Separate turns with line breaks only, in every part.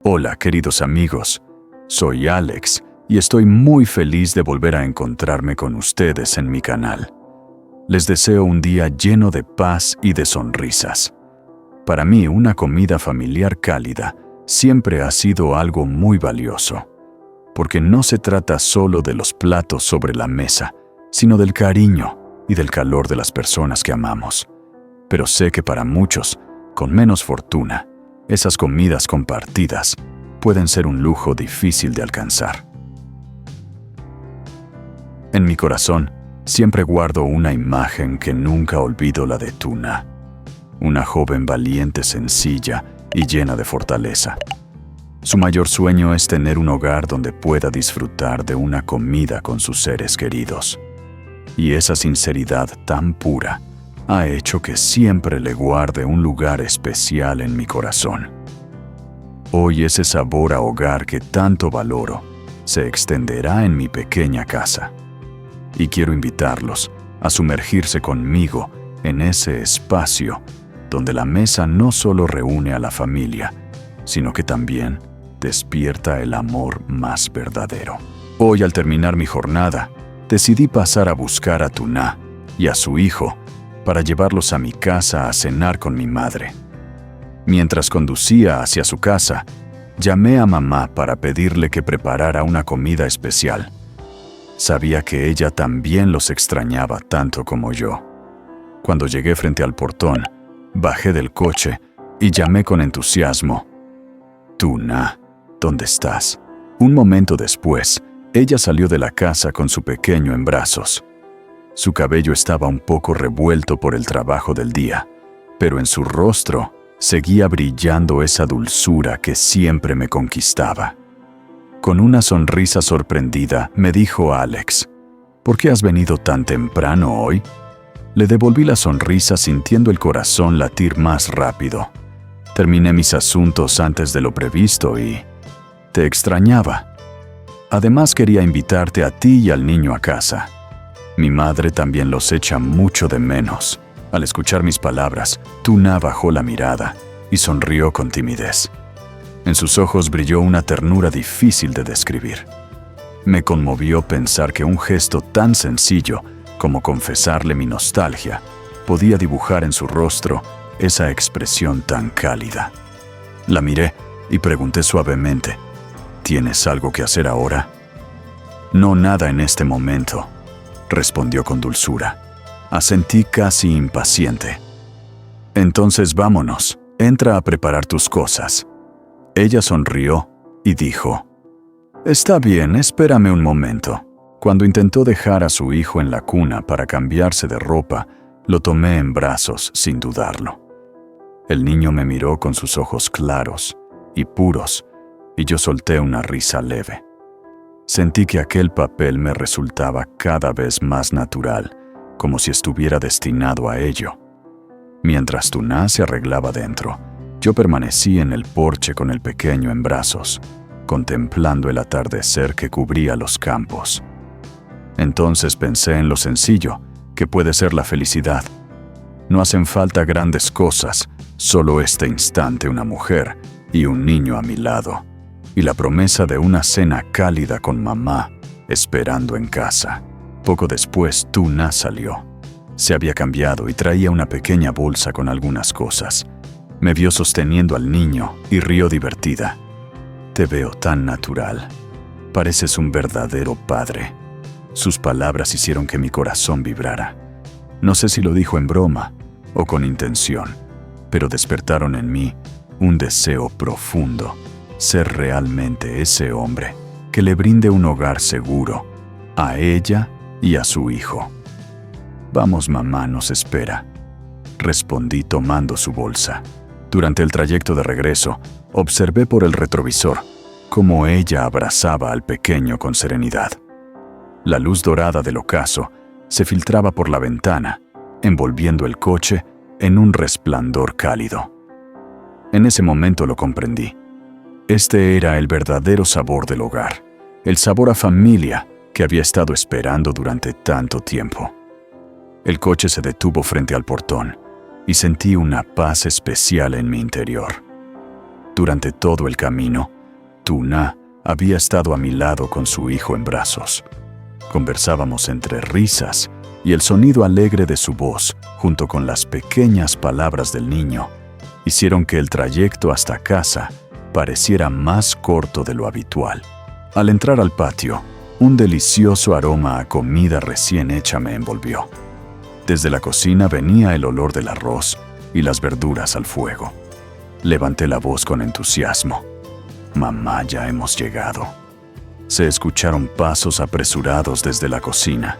Hola, queridos amigos. Soy Alex y estoy muy feliz de volver a encontrarme con ustedes en mi canal. Les deseo un día lleno de paz y de sonrisas. Para mí, una comida familiar cálida siempre ha sido algo muy valioso, porque no se trata solo de los platos sobre la mesa, sino del cariño y del calor de las personas que amamos. Pero sé que para muchos, con menos fortuna, esas comidas compartidas pueden ser un lujo difícil de alcanzar. En mi corazón, siempre guardo una imagen que nunca olvido, la de Tuna, una joven valiente, sencilla y llena de fortaleza. Su mayor sueño es tener un hogar donde pueda disfrutar de una comida con sus seres queridos. Y esa sinceridad tan pura ha hecho que siempre le guarde un lugar especial en mi corazón. Hoy ese sabor a hogar que tanto valoro se extenderá en mi pequeña casa. Y quiero invitarlos a sumergirse conmigo en ese espacio donde la mesa no solo reúne a la familia, sino que también despierta el amor más verdadero. Hoy, al terminar mi jornada, decidí pasar a buscar a Tuna y a su hijo para llevarlos a mi casa a cenar con mi madre. Mientras conducía hacia su casa, llamé a mamá para pedirle que preparara una comida especial. Sabía que ella también los extrañaba tanto como yo. Cuando llegué frente al portón, bajé del coche y llamé con entusiasmo: «Tuna, ¿dónde estás?». Un momento después, ella salió de la casa con su pequeño en brazos. Su cabello estaba un poco revuelto por el trabajo del día, pero en su rostro seguía brillando esa dulzura que siempre me conquistaba. Con una sonrisa sorprendida, me dijo Alex: «¿Por qué has venido tan temprano hoy?». Le devolví la sonrisa sintiendo el corazón latir más rápido. Terminé mis asuntos antes de lo previsto y te extrañaba. Además, quería invitarte a ti y al niño a casa. Mi madre también los echa mucho de menos». Al escuchar mis palabras, Tuna bajó la mirada y sonrió con timidez. En sus ojos brilló una ternura difícil de describir. Me conmovió pensar que un gesto tan sencillo como confesarle mi nostalgia podía dibujar en su rostro esa expresión tan cálida. La miré y pregunté suavemente: «¿Tienes algo que hacer ahora?». «No, nada en este momento», respondió con dulzura. Asentí casi impaciente. «Entonces vámonos, entra a preparar tus cosas». Ella sonrió y dijo: «Está bien, espérame un momento». Cuando intentó dejar a su hijo en la cuna para cambiarse de ropa, lo tomé en brazos sin dudarlo. El niño me miró con sus ojos claros y puros, y yo solté una risa leve. Sentí que aquel papel me resultaba cada vez más natural, como si estuviera destinado a ello. Mientras Tuna se arreglaba dentro, yo permanecí en el porche con el pequeño en brazos, contemplando el atardecer que cubría los campos. Entonces pensé en lo sencillo que puede ser la felicidad. No hacen falta grandes cosas, solo este instante, una mujer y un niño a mi lado, y la promesa de una cena cálida con mamá esperando en casa. Poco después, Tuna salió. Se había cambiado y traía una pequeña bolsa con algunas cosas. Me vio sosteniendo al niño y rió divertida. «Te veo tan natural. Pareces un verdadero padre». Sus palabras hicieron que mi corazón vibrara. No sé si lo dijo en broma o con intención, pero despertaron en mí un deseo profundo: ser realmente ese hombre que le brinde un hogar seguro a ella y a su hijo. «Vamos, mamá nos espera», respondí tomando su bolsa. Durante el trayecto de regreso, observé por el retrovisor cómo ella abrazaba al pequeño con serenidad. La luz dorada del ocaso se filtraba por la ventana, envolviendo el coche en un resplandor cálido. En ese momento lo comprendí. Este era el verdadero sabor del hogar, el sabor a familia que había estado esperando durante tanto tiempo. El coche se detuvo frente al portón y sentí una paz especial en mi interior. Durante todo el camino, Tuna había estado a mi lado con su hijo en brazos. Conversábamos entre risas y el sonido alegre de su voz, junto con las pequeñas palabras del niño, hicieron que el trayecto hasta casa pareciera más corto de lo habitual. Al entrar al patio, un delicioso aroma a comida recién hecha me envolvió. Desde la cocina venía el olor del arroz y las verduras al fuego. Levanté la voz con entusiasmo. «Mamá, ya hemos llegado». Se escucharon pasos apresurados desde la cocina.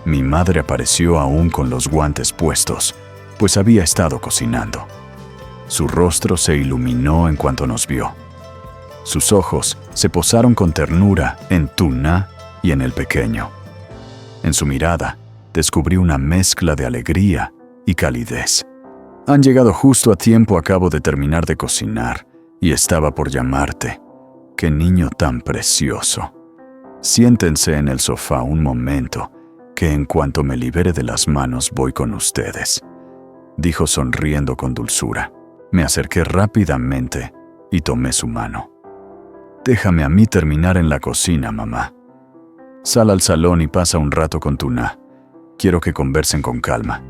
Mi madre apareció aún con los guantes puestos, pues había estado cocinando. Su rostro se iluminó en cuanto nos vio. Sus ojos se posaron con ternura en Tuna y en el pequeño. En su mirada descubrí una mezcla de alegría y calidez. «Han llegado justo a tiempo, acabo de terminar de cocinar y estaba por llamarte. ¡Qué niño tan precioso! Siéntense en el sofá un momento, que en cuanto me libere de las manos voy con ustedes», dijo sonriendo con dulzura. Me acerqué rápidamente y tomé su mano. «Déjame a mí terminar en la cocina, mamá. Sal al salón y pasa un rato con Tuna. Quiero que conversen con calma».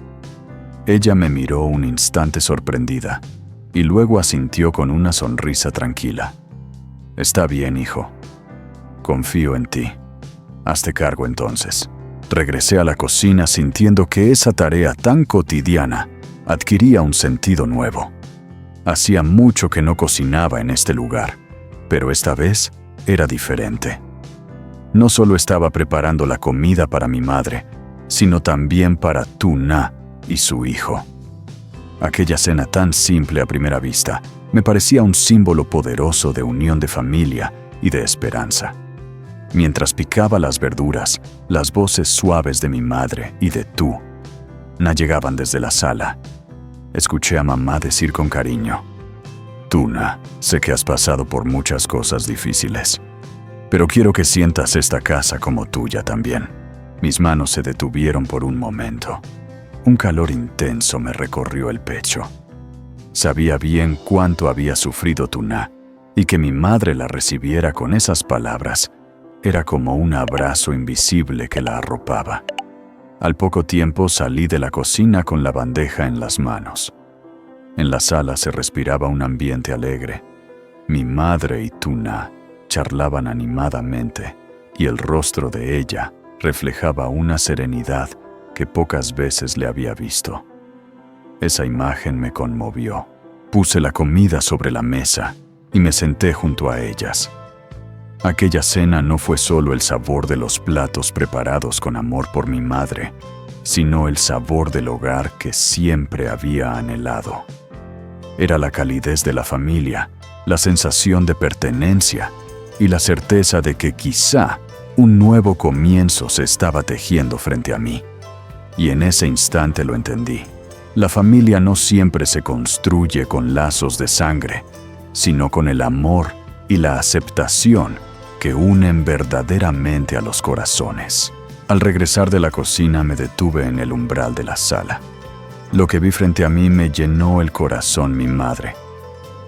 Ella me miró un instante sorprendida y luego asintió con una sonrisa tranquila. «Está bien, hijo. Confío en ti. Hazte cargo entonces». Regresé a la cocina sintiendo que esa tarea tan cotidiana adquiría un sentido nuevo. Hacía mucho que no cocinaba en este lugar, pero esta vez era diferente. No solo estaba preparando la comida para mi madre, sino también para Tuna y su hijo. Aquella cena tan simple a primera vista me parecía un símbolo poderoso de unión de familia y de esperanza. Mientras picaba las verduras, las voces suaves de mi madre y de Tuna llegaban desde la sala. Escuché a mamá decir con cariño: «Tuna, sé que has pasado por muchas cosas difíciles, pero quiero que sientas esta casa como tuya también». Mis manos se detuvieron por un momento. Un calor intenso me recorrió el pecho. Sabía bien cuánto había sufrido Tuna, y que mi madre la recibiera con esas palabras era como un abrazo invisible que la arropaba. Al poco tiempo salí de la cocina con la bandeja en las manos. En la sala se respiraba un ambiente alegre. Mi madre y Tuna charlaban animadamente, y el rostro de ella reflejaba una serenidad que pocas veces le había visto. Esa imagen me conmovió. Puse la comida sobre la mesa y me senté junto a ellas. Aquella cena no fue solo el sabor de los platos preparados con amor por mi madre, sino el sabor del hogar que siempre había anhelado. Era la calidez de la familia, la sensación de pertenencia y la certeza de que quizá un nuevo comienzo se estaba tejiendo frente a mí. Y en ese instante lo entendí. La familia no siempre se construye con lazos de sangre, sino con el amor y la aceptación que unen verdaderamente a los corazones. Al regresar de la cocina me detuve en el umbral de la sala. Lo que vi frente a mí me llenó el corazón. Mi madre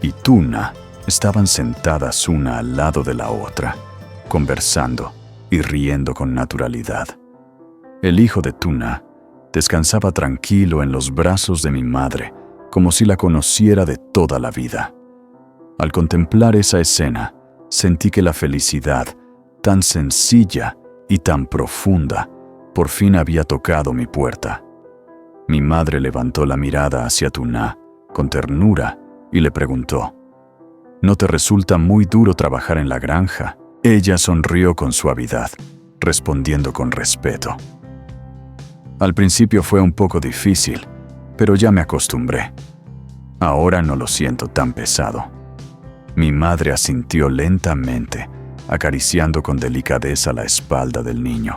y Tuna estaban sentadas una al lado de la otra, conversando y riendo con naturalidad. El hijo de Tuna descansaba tranquilo en los brazos de mi madre, como si la conociera de toda la vida. Al contemplar esa escena, sentí que la felicidad, tan sencilla y tan profunda, por fin había tocado mi puerta. Mi madre levantó la mirada hacia Tuna con ternura y le preguntó: «¿No te resulta muy duro trabajar en la granja?». Ella sonrió con suavidad, respondiendo con respeto: «Al principio fue un poco difícil, pero ya me acostumbré. Ahora no lo siento tan pesado». Mi madre asintió lentamente, acariciando con delicadeza la espalda del niño,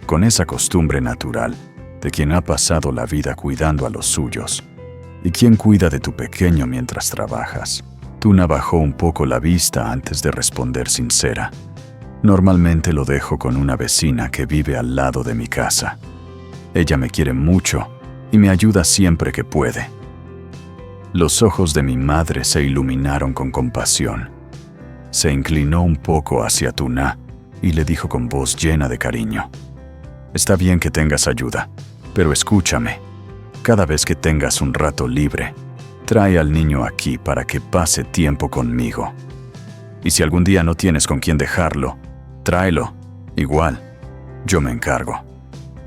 con esa costumbre natural de quien ha pasado la vida cuidando a los suyos. ¿Y quién cuida de tu pequeño mientras trabajas? Tuna bajó un poco la vista antes de responder sincera: «Normalmente lo dejo con una vecina que vive al lado de mi casa. Ella me quiere mucho y me ayuda siempre que puede». Los ojos de mi madre se iluminaron con compasión. Se inclinó un poco hacia Tuna y le dijo con voz llena de cariño: «Está bien que tengas ayuda, pero escúchame. Cada vez que tengas un rato libre, trae al niño aquí para que pase tiempo conmigo. Y si algún día no tienes con quién dejarlo, tráelo. Igual, yo me encargo.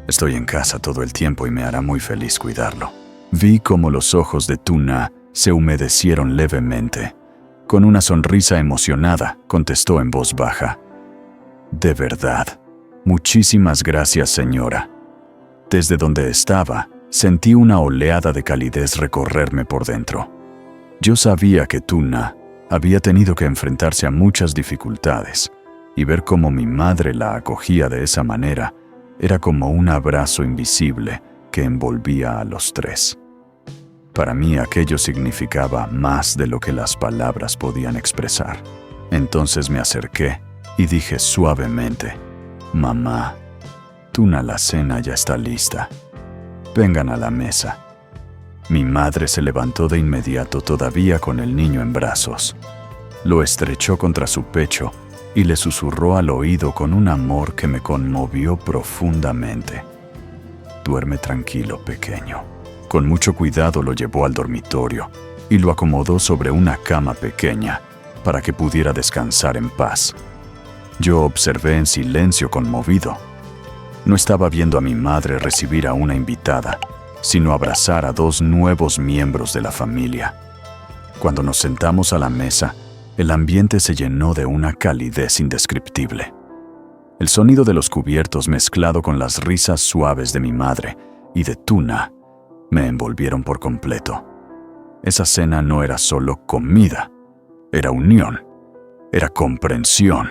Estoy en casa todo el tiempo y me hará muy feliz cuidarlo». Vi cómo los ojos de Tuna se humedecieron levemente. Con una sonrisa emocionada, contestó en voz baja: «De verdad, muchísimas gracias, señora». Desde donde estaba, sentí una oleada de calidez recorrerme por dentro. Yo sabía que Tuna había tenido que enfrentarse a muchas dificultades, y ver cómo mi madre la acogía de esa manera era como un abrazo invisible que envolvía a los tres. Para mí aquello significaba más de lo que las palabras podían expresar. Entonces me acerqué y dije suavemente: «Mamá, Tuna, la cena ya está lista. Vengan a la mesa». Mi madre se levantó de inmediato, todavía con el niño en brazos. Lo estrechó contra su pecho y le susurró al oído con un amor que me conmovió profundamente: «Duerme tranquilo, pequeño». Con mucho cuidado lo llevó al dormitorio y lo acomodó sobre una cama pequeña para que pudiera descansar en paz. Yo observé en silencio, conmovido. No estaba viendo a mi madre recibir a una invitada, sino abrazar a dos nuevos miembros de la familia. Cuando nos sentamos a la mesa, el ambiente se llenó de una calidez indescriptible. El sonido de los cubiertos mezclado con las risas suaves de mi madre y de Tuna me envolvieron por completo. Esa cena no era solo comida, era unión, era comprensión,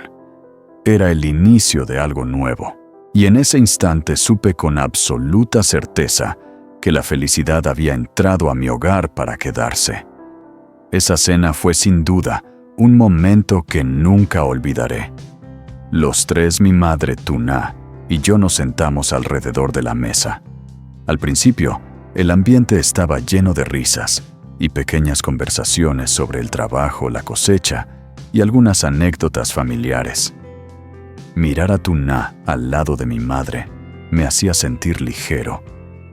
era el inicio de algo nuevo. Y en ese instante supe con absoluta certeza que la felicidad había entrado a mi hogar para quedarse. Esa cena fue sin duda un momento que nunca olvidaré. Los tres, mi madre, Tuna y yo, nos sentamos alrededor de la mesa. Al principio, el ambiente estaba lleno de risas y pequeñas conversaciones sobre el trabajo, la cosecha y algunas anécdotas familiares. Mirar a Tuna al lado de mi madre me hacía sentir ligero,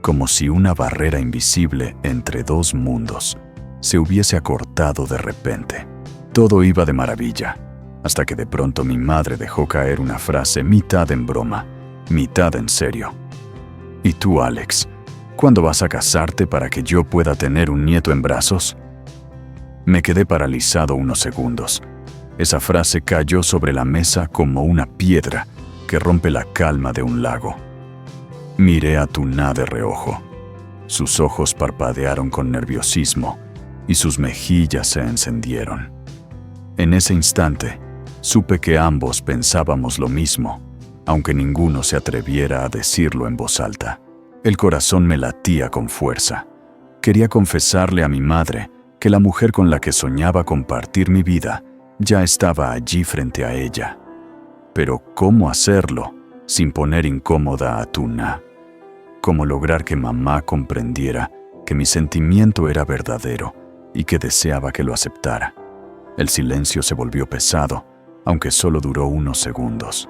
como si una barrera invisible entre dos mundos se hubiese acortado de repente. Todo iba de maravilla, hasta que de pronto mi madre dejó caer una frase mitad en broma, mitad en serio. «¿Y tú, Alex, cuándo vas a casarte para que yo pueda tener un nieto en brazos?» Me quedé paralizado unos segundos. Esa frase cayó sobre la mesa como una piedra que rompe la calma de un lago. Miré a Tuna de reojo. Sus ojos parpadearon con nerviosismo y sus mejillas se encendieron. En ese instante, supe que ambos pensábamos lo mismo, aunque ninguno se atreviera a decirlo en voz alta. El corazón me latía con fuerza. Quería confesarle a mi madre que la mujer con la que soñaba compartir mi vida ya estaba allí frente a ella. Pero ¿cómo hacerlo sin poner incómoda a Tuna? ¿Cómo lograr que mamá comprendiera que mi sentimiento era verdadero y que deseaba que lo aceptara? El silencio se volvió pesado, aunque solo duró unos segundos.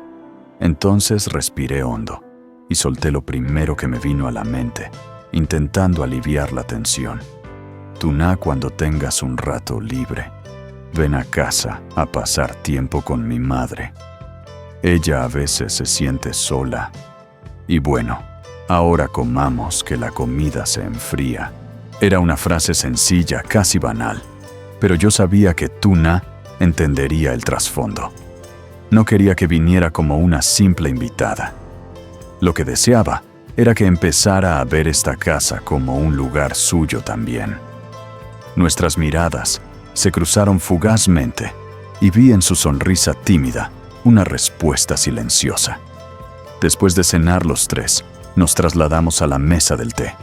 Entonces respiré hondo y solté lo primero que me vino a la mente, intentando aliviar la tensión. «Tuna, cuando tengas un rato libre, ven a casa a pasar tiempo con mi madre. Ella a veces se siente sola. Y bueno, ahora comamos, que la comida se enfría». Era una frase sencilla, casi banal, pero yo sabía que Tuna entendería el trasfondo. No quería que viniera como una simple invitada. Lo que deseaba era que empezara a ver esta casa como un lugar suyo también. Nuestras miradas se cruzaron fugazmente y vi en su sonrisa tímida una respuesta silenciosa. Después de cenar los tres, nos trasladamos a la mesa del té.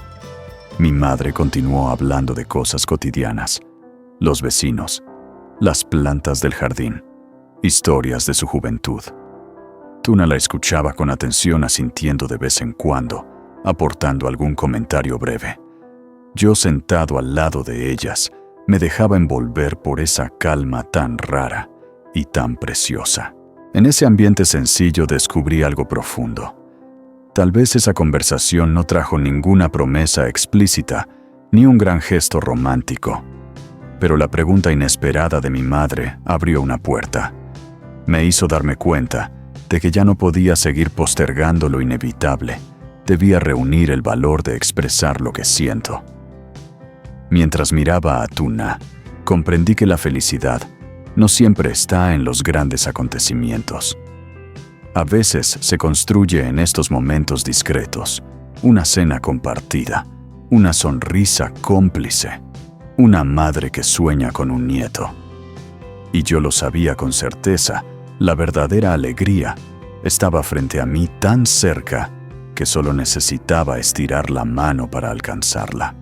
Mi madre continuó hablando de cosas cotidianas, los vecinos, las plantas del jardín, historias de su juventud. Tuna la escuchaba con atención, asintiendo de vez en cuando, aportando algún comentario breve. Yo, sentado al lado de ellas, me dejaba envolver por esa calma tan rara y tan preciosa. En ese ambiente sencillo descubrí algo profundo. Tal vez esa conversación no trajo ninguna promesa explícita ni un gran gesto romántico, pero la pregunta inesperada de mi madre abrió una puerta. Me hizo darme cuenta de que ya no podía seguir postergando lo inevitable. Debía reunir el valor de expresar lo que siento. Mientras miraba a Tuna, comprendí que la felicidad no siempre está en los grandes acontecimientos. A veces se construye en estos momentos discretos, una cena compartida, una sonrisa cómplice, una madre que sueña con un nieto. Y yo lo sabía con certeza, la verdadera alegría estaba frente a mí tan cerca que solo necesitaba estirar la mano para alcanzarla.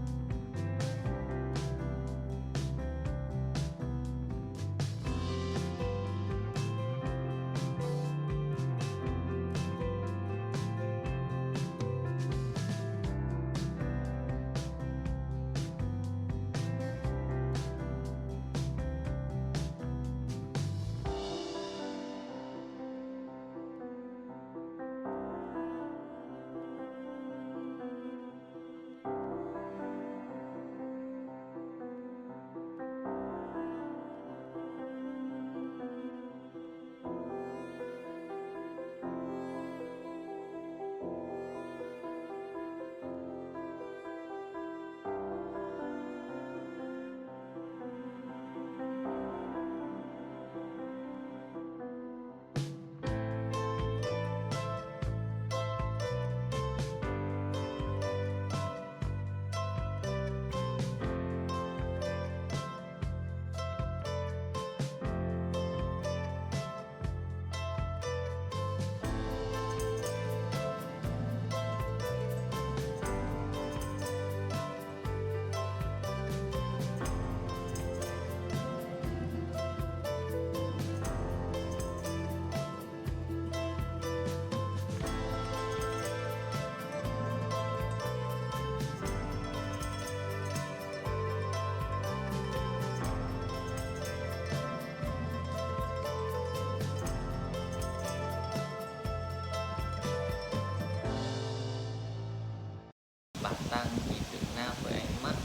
Bà Tăng nhìn Tử Na với ánh mắt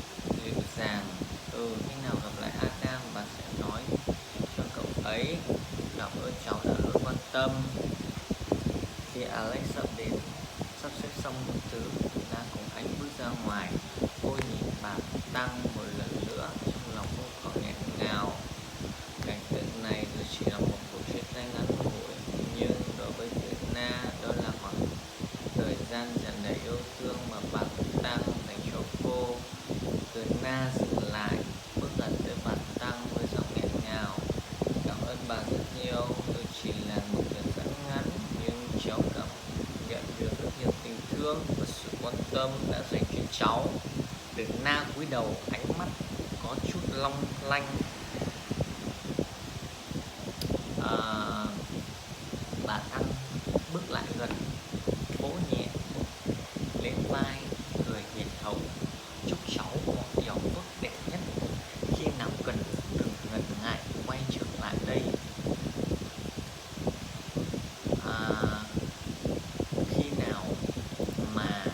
dịu dàng. Khi nào gặp lại Adam, bà sẽ nói cho cậu ấy cảm ơn cháu đã luôn quan tâm. Khi Alex sắp xếp xong mọi thứ, Tử Na cùng anh bước ra ngoài. Cô nhìn bà Tăng một lần nữa, trong lòng không khỏi nghẹn ngào. Cảnh tượng này dù chỉ là một câu chuyện tay ngắn ngủi, nhưng đối với Tử Na, đó là khoảng thời gian tràn đầy yêu thương mà bà Tăng dành cho cô. Tử Na dừng lại, bước gần tới bà Tăng với giọng nghẹn ngào. Cảm ơn bà rất nhiều, tôi chỉ là một thời gian ngắn, nhưng cháu cảm nhận được rất nhiều tình thương và sự quan tâm đã dành cho cháu. Tử Na cúi đầu, ánh mắt có chút long lanh. Bà Tăng bước lại gần, vỗ nhẹ lên vai, cười hiền hậu. Chúc cháu có điều tốt đẹp nhất. Khi nào cần đừng ngần ngại quay trở lại đây. Khi nào mà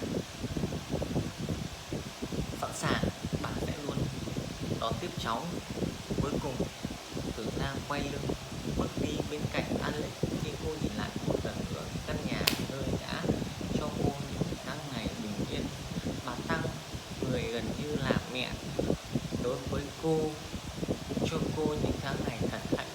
sẵn sàng, bà sẽ luôn đón tiếp cháu. Cuối cùng, Tử Na quay lưng bước đi bên cạnh Alex. Khi cô nhìn lại một lần nữa căn nhà nơi đã cho cô những tháng ngày bình yên, bà Tăng, người gần như là mẹ đối với cô, cho cô những tháng ngày thật hạnh